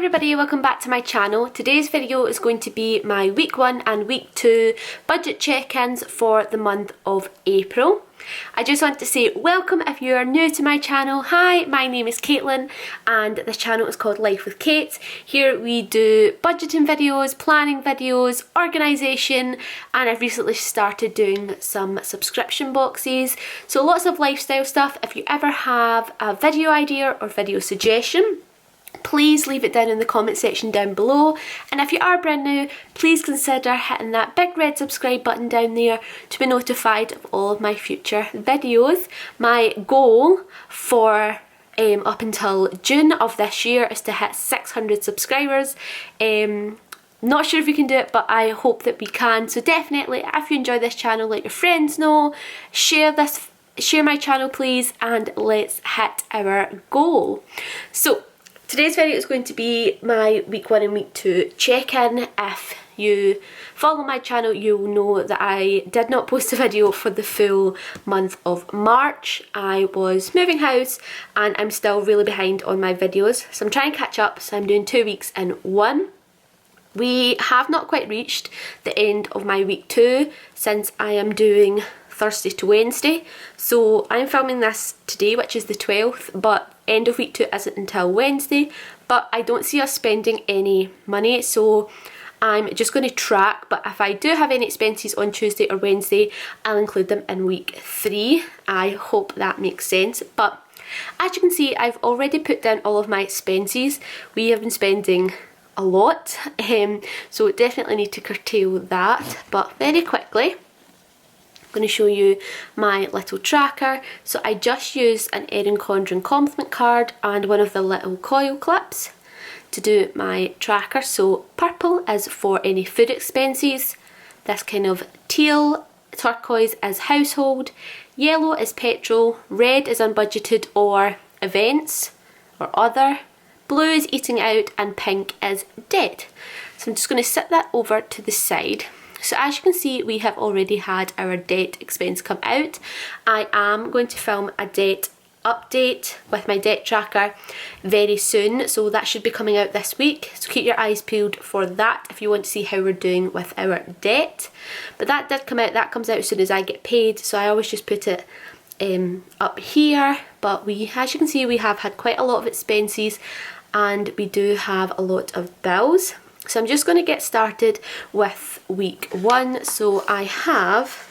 everybody, welcome back to my channel. Today's video is going to be my week 1 and week 2 budget check-ins for the month of April. I just want to say welcome if you are new to my channel. Hi, my name is Caitlin and this channel is called Life with Kate. Here we do budgeting videos, planning videos, organisation, and I've recently started doing some subscription boxes. So lots of lifestyle stuff. If you ever have a video idea or video suggestion, please leave it down in the comment section down below, and if you are brand new, please consider hitting that big red subscribe button down there to be notified of all of my future videos. My goal for up until June of this year is to hit 600 subscribers. Not sure if we can do it, but I hope that we can. So definitely, if you enjoy this channel, let your friends know, share my channel please, and let's hit our goal. So today's video is going to be my week 1 and week 2 check-in. If you follow my channel, you'll know that I did not post a video for the full month of March. I was moving house and I'm still really behind on my videos, so I'm trying to catch up. So I'm doing 2 weeks in 1. We have not quite reached the end of my week 2 since I am doing Thursday to Wednesday. So I'm filming this today, which is the 12th, but end of week 2 isn't until Wednesday. But I don't see us spending any money, so I'm just going to track. But if I do have any expenses on Tuesday or Wednesday, I'll include them in week 3. I hope that makes sense. But as you can see, I've already put down all of my expenses. We have been spending a lot, so definitely need to curtail that. But very quickly, I'm going to show you my little tracker. So I just used an Erin Condren compliment card and one of the little coil clips to do my tracker. So purple is for any food expenses, this kind of teal turquoise is household, yellow is petrol, red is unbudgeted or events or other, blue is eating out, and pink is debt. So I'm just going to set that over to the side. So as you can see, we have already had our debt expense come out. I am going to film a debt update with my debt tracker very soon, so that should be coming out this week. So keep your eyes peeled for that if you want to see how we're doing with our debt. But that did come out, that comes out as soon as I get paid, so I always just put it up here. But as you can see, we have had quite a lot of expenses and we do have a lot of bills. So I'm just going to get started with week 1. So I have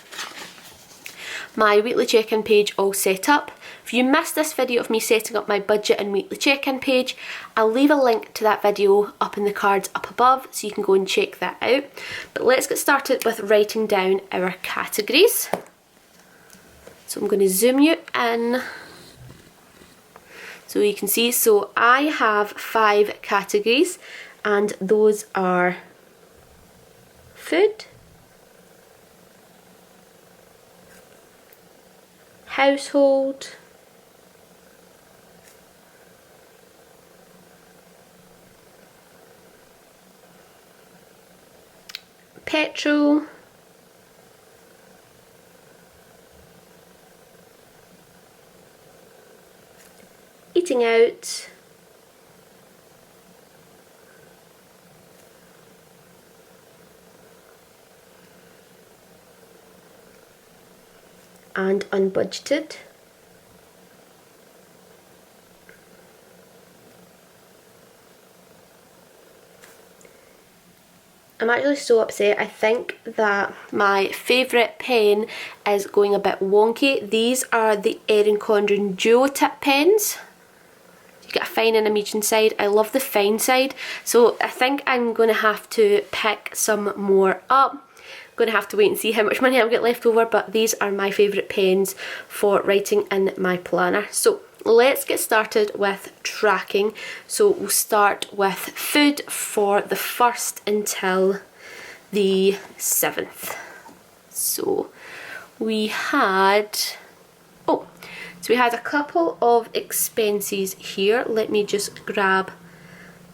my weekly check-in page all set up. If you missed this video of me setting up my budget and weekly check-in page, I'll leave a link to that video up in the cards up above so you can go and check that out. But let's get started with writing down our categories. So I'm going to zoom you in so you can see. So I have 5 categories, and those are food, household, petrol, eating out, and unbudgeted. I'm actually so upset. I think that my favourite pen is going a bit wonky. These are the Erin Condren duo tip pens. You get a fine and a medium side. I love the fine side, so I think I'm going to have to pick some more up. Going to have to wait and see how much money I'll get left over, but these are my favourite pens for writing in my planner. So let's get started with tracking. So we'll start with food for the 1st until the 7th. So we had a couple of expenses here. Let me just grab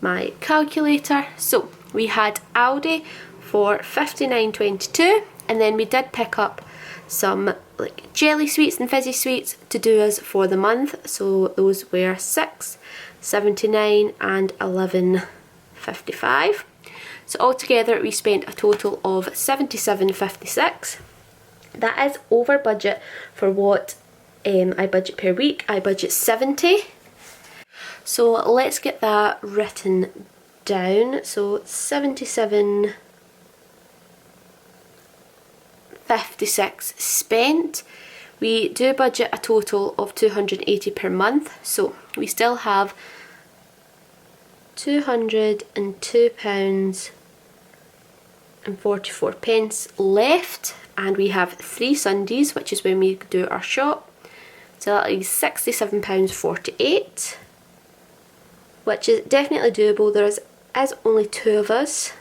my calculator. So we had Aldi for £59.22, and then we did pick up some like jelly sweets and fizzy sweets to do us for the month. So those were £6.79 and £11 £57.55. So altogether we spent a total of £77.56. That is over budget for what I budget per week. I budget 70. So let's get that written down. So 77.56 spent. We do budget a total of 280 per month, so we still have £202.44 left, and we have 3 Sundays, which is when we do our shop, so that leaves £67.48, which is definitely doable. There is only 2 of us.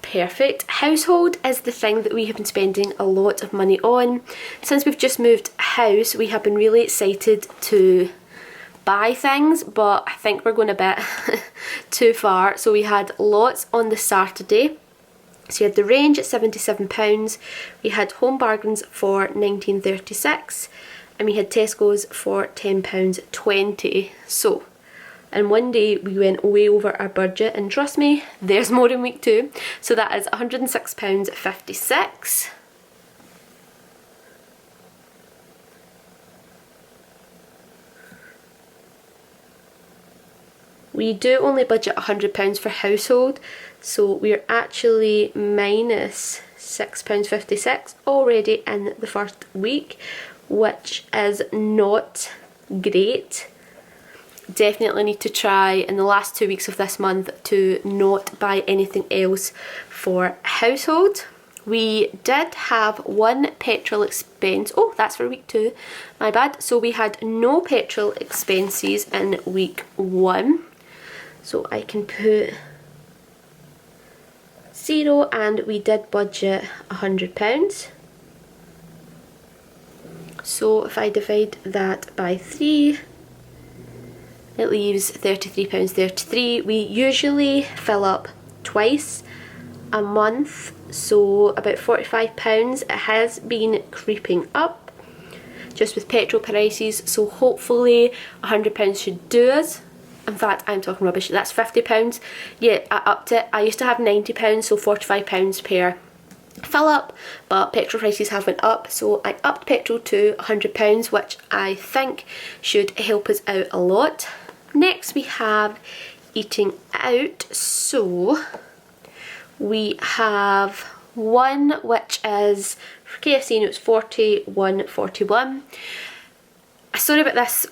Perfect. Household is the thing that we have been spending a lot of money on. Since we've just moved house, we have been really excited to buy things, but I think we're going a bit too far. So we had lots on the Saturday. So you had the range at £77, we had Home Bargains for £19.36, and we had Tesco's for £10.20. So and one day we went way over our budget, and trust me, there's more in week 2. So that is £106.56. We do only budget £100 for household, so we're actually minus £6.56 already in the first week, which is not great. Definitely need to try in the last 2 weeks of this month to not buy anything else for household. We did have one petrol expense. Oh, that's for week 2, my bad. So we had no petrol expenses in week 1. So I can put 0, and we did budget £100. So if I divide that by 3, it leaves £33.33. We usually fill up twice a month, so about £45. It has been creeping up just with petrol prices, so hopefully £100 should do us. In fact, I'm talking rubbish, that's £50. Yeah, I upped it. I used to have £90, so £45 per fill up, but petrol prices have went up, so I upped petrol to £100, which I think should help us out a lot. Next we have eating out, so we have one which is for KFC, and it was £41.41. Sorry about this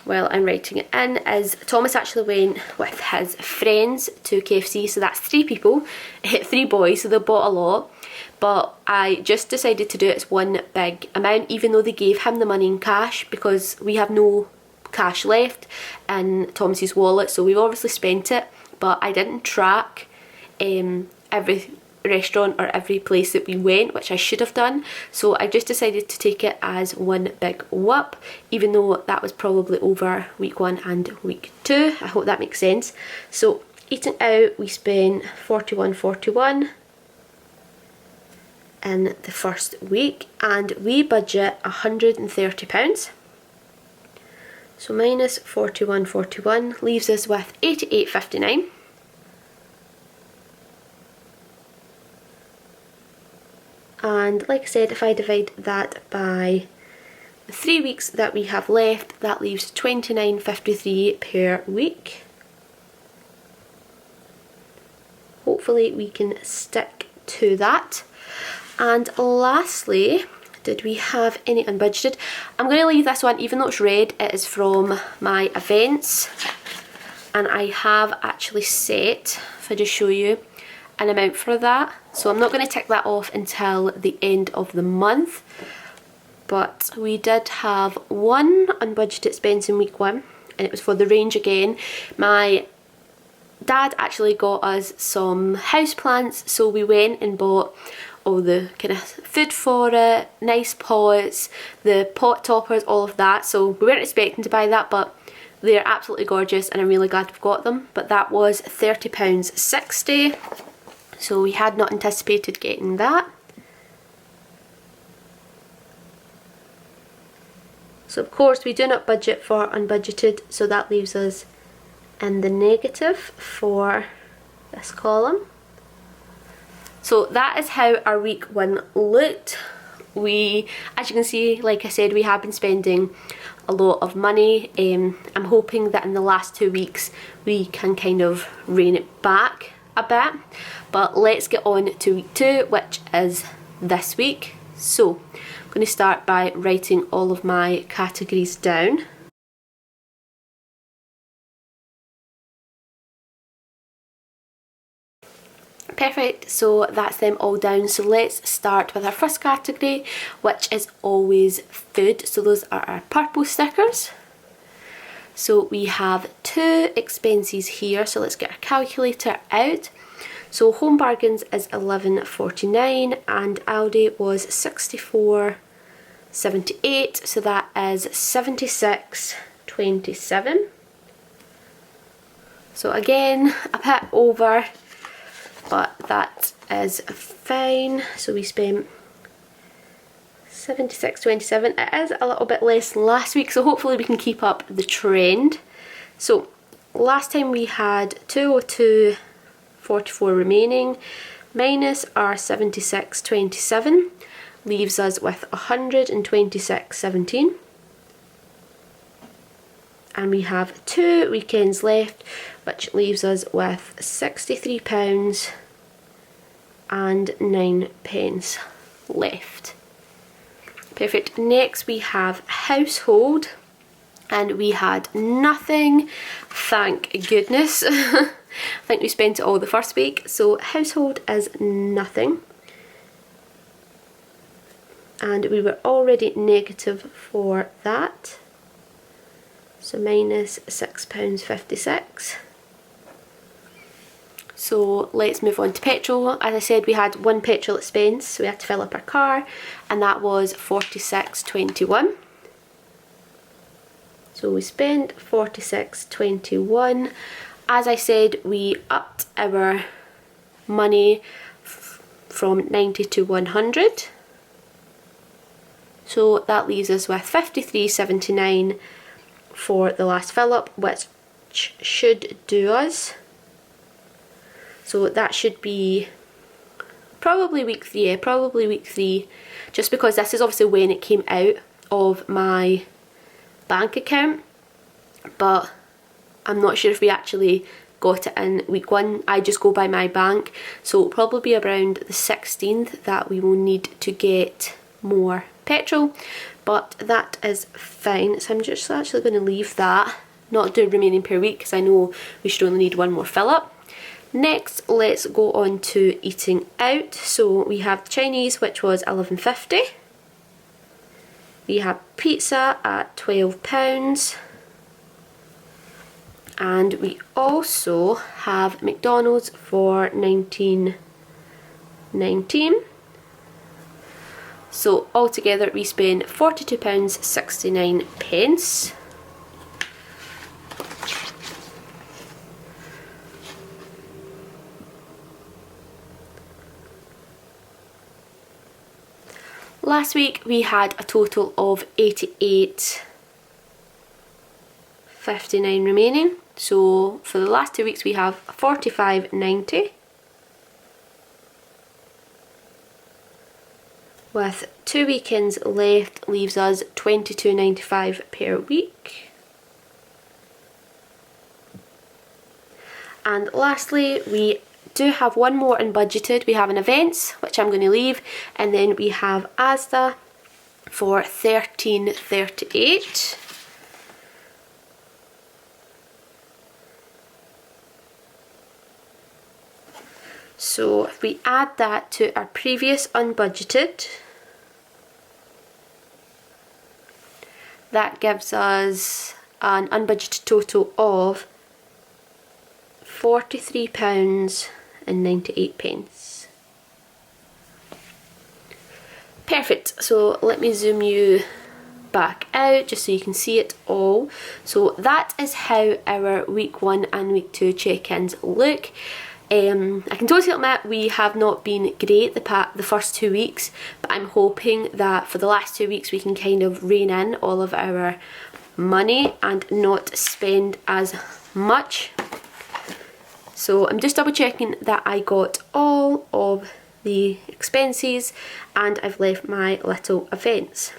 while I'm writing it in, is Thomas actually went with his friends to KFC, so that's 3 people, 3 boys, so they bought a lot, but I just decided to do it as one big amount, even though they gave him the money in cash, because we have no cash left in Thomas's wallet, so we've obviously spent it, but I didn't track every restaurant or every place that we went, which I should have done, so I just decided to take it as one big whoop, even though that was probably over week 1 and week 2. I hope that makes sense. So eating out, we spent £41.41 in the first week, and we budget £130. So minus £41.41 leaves us with £88.59. And like I said, if I divide that by the 3 weeks that we have left, that leaves £29.53 per week. Hopefully we can stick to that. And lastly, did we have any unbudgeted? I'm going to leave this one, even though it's red, it is from my events, and I have actually set, if I just show you, an amount for that, so I'm not going to tick that off until the end of the month. But we did have one unbudgeted expense in week 1, and it was for the range again. My dad actually got us some houseplants, so we went and bought all the kind of food for it, nice pots, the pot toppers, all of that. So we weren't expecting to buy that, but they're absolutely gorgeous and I'm really glad we've got them. But that was £30.60, so we had not anticipated getting that. So of course we do not budget for unbudgeted, so that leaves us in the negative for this column. So that is how our week 1 looked. As you can see, like I said, we have been spending a lot of money. I'm hoping that in the last 2 weeks we can kind of rein it back a bit. But let's get on to week 2, which is this week. So I'm going to start by writing all of my categories down. Perfect, so that's them all down. So let's start with our first category, which is always food. So those are our purple stickers. So we have 2 expenses here, so let's get our calculator out. So Home Bargains is £11.49 and Aldi was £64.78, so that is £76.27. So again, a bit over, but that is fine. So we spent £76.27. It is a little bit less than last week, so hopefully we can keep up the trend. So last time we had £202.44 remaining, minus our £76.27 leaves us with £126.17. And we have 2 weekends left, which leaves us with £63.09 left. Perfect. Next we have household, and we had nothing, thank goodness. I think we spent it all the first week, so household is nothing. And we were already negative for that. So minus £6.56. So let's move on to petrol. As I said, we had 1 petrol expense, so we had to fill up our car, and that was £46.21. So we spent £46.21. As I said, we upped our money from 90 to 100. So that leaves us with £53.79 for the last fill up, which should do us. So that should be probably week 3, just because this is obviously when it came out of my bank account, but I'm not sure if we actually got it in week 1. I just go by my bank, so it'll probably be around the 16th that we will need to get more petrol, but that is fine. So I'm just actually going to leave that, not do remaining per week, because I know we should only need 1 more fill up. Next, let's go on to eating out. So we have Chinese, which was £11.50. We have pizza at £12. And we also have McDonald's for £19.19. So altogether we spend £42.69. Last week we had a total of £88.59 remaining. So for the last 2 weeks we have £45.90. With 2 weekends left leaves us £22.95 per week. And lastly, we do have 1 more unbudgeted. We have an events, which I'm going to leave, and then we have Asda for £13.38. So if we add that to our previous unbudgeted, that gives us an unbudgeted total of £43.98. Perfect, so let me zoom you back out just so you can see it all. So that is how our week 1 and week 2 check-ins look. I can totally admit we have not been great the first 2 weeks, but I'm hoping that for the last 2 weeks we can kind of rein in all of our money and not spend as much. So I'm just double checking that I got all of the expenses and I've left my little events.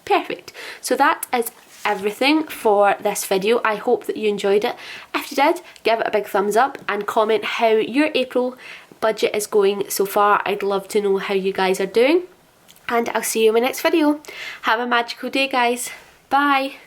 Perfect. So that is everything for this video. I hope that you enjoyed it. If you did, give it a big thumbs up and comment how your April budget is going so far. I'd love to know how you guys are doing. And I'll see you in my next video. Have a magical day, guys. Bye.